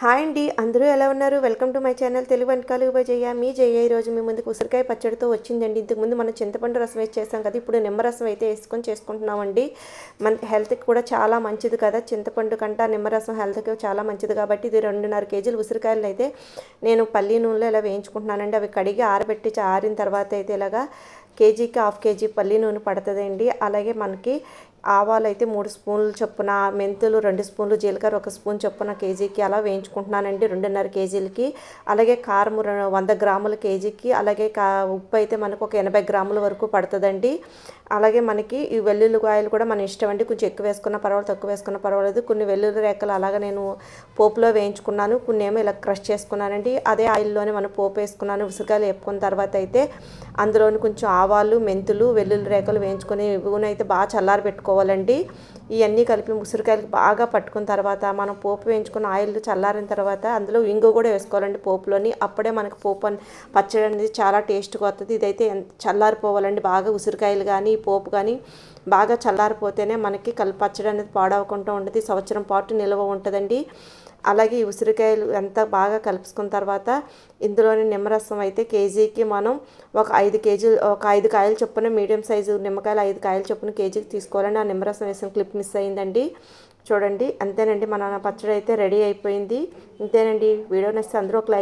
Hi అండి, అందరూ ఎలా ఉన్నారు? Welcome to my channel Telugu వంటకాలు బై జయ. మీ జయ ఈరోజు మీ ముందుకు ఉసిరికాయ పచ్చడితో వచ్చిందండి. ఇంతకుముందు మనం చింతపండు రసం వేసి చేస్తాం కదా, ఇప్పుడు నిమ్మరసం అయితే వేసుకొని చేసుకుంటున్నామండి. మన హెల్త్కి కూడా చాలా మంచిది కదా, చింతపండు కంటే నిమ్మరసం హెల్త్కి చాలా మంచిది కాబట్టి ఇది 2.5 కేజీలు ఉసిరికాయలు అయితే నేను పల్లి నూనెలో ఇలా వేయించుకుంటున్నానండి. అవి కడిగి ఆరబెట్టి ఆరిన తర్వాత అయితే ఇలాగా కేజీకి 1/2 కేజీ పల్లి నూనె పడుతుందండి. అలాగే మనకి ఆవాలు అయితే 3 స్పూన్లు చొప్పున, మెంతులు 2 స్పూన్లు, జీలకర్ర 1 స్పూన్ చొప్పున కేజీకి అలా వేయించుకుంటున్నానండి 2.5 కేజీలకి. అలాగే కారం 100 గ్రాముల కేజీకి, అలాగే ఉప్పు అయితే మనకు ఒక 80 గ్రాముల వరకు పడుతుందండి. అలాగే మనకి ఈ వెల్లుల్లిపాయలు కూడా మన ఇష్టం అండి, కొంచెం ఎక్కువ వేసుకున్న పర్వాలేదు, తక్కువ వేసుకున్న పర్వాలేదు. కొన్ని వెల్లుల్లి రేఖలు అలాగే నేను పోపులో వేయించుకున్నాను, కొన్ని ఏమో ఇలా క్రష్ చేసుకున్నానండి. అదే ఆయిల్లోనే మనం పోపు వేసుకున్నాను. ఉసిరికాయలు వేపుకున్న తర్వాత అయితే అందులోని కొంచెం ఆవాలు, మెంతులు, వెల్లుల్లి రేఖలు వేయించుకొని నూనె అయితే బాగా చల్లారి పెట్టుకోవాలండి. ఇవన్నీ కలిపి ఉసిరికాయలకు బాగా పట్టుకున్న తర్వాత మనం పోపు వేయించుకున్న ఆయిల్ చల్లారిన తర్వాత అందులో ఇంగు కూడా వేసుకోవాలండి పోపులోని. అప్పుడే మనకి పోపు పచ్చడి అనేది చాలా టేస్ట్గా వస్తుంది. ఇదైతే చల్లారిపోవాలండి బాగా, ఉసిరికాయలు కానీ పోపు కానీ బాగా చల్లారిపోతేనే మనకి పచ్చడి అనేది పాడవకుండా ఉంటుంది, సంవత్సరం పాటు నిల్వ ఉంటుందండి. అలాగే ఈ ఉసిరికాయలు ఎంత బాగా కలుపుకున్న తర్వాత ఇందులోని నిమ్మరసం అయితే కేజీకి మనం ఒక 5 కాయలు చొప్పున, మీడియం సైజు నిమ్మకాయలు 5 కాయలు చొప్పున కేజీకి తీసుకోవాలండి. ఆ నిమ్మరసం వేసిన క్లిప్ మిస్ అయిందండి. చూడండి, అంతేనండి, మన పచ్చడి అయితే రెడీ అయిపోయింది. అంతేనండి, వీడియో నచ్చితే అందరూ ఒక లైక్